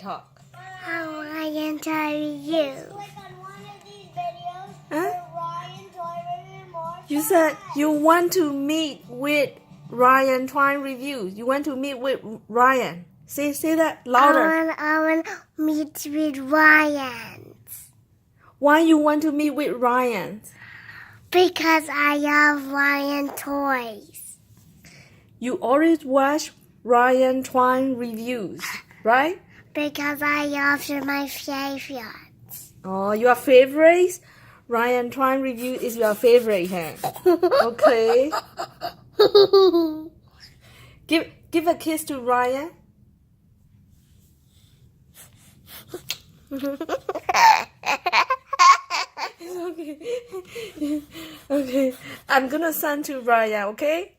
talk. Ryan Toy Review. Click on one of these videos Huh? for Ryan Toy Review more. You said you want to meet with Ryan Twine Review. You want to meet with Ryan. Say that louder. I want to meet with Ryan. Why you want to meet with Ryan? Because I love Ryan toys. You always watch Ryan Twine Reviews, right? Because I love my favorites. Oh, your favorites? Ryan Twine Review is your favorite, huh? Okay. Give a kiss to Ryan. Okay. Okay. I'm gonna send to Ryan, okay?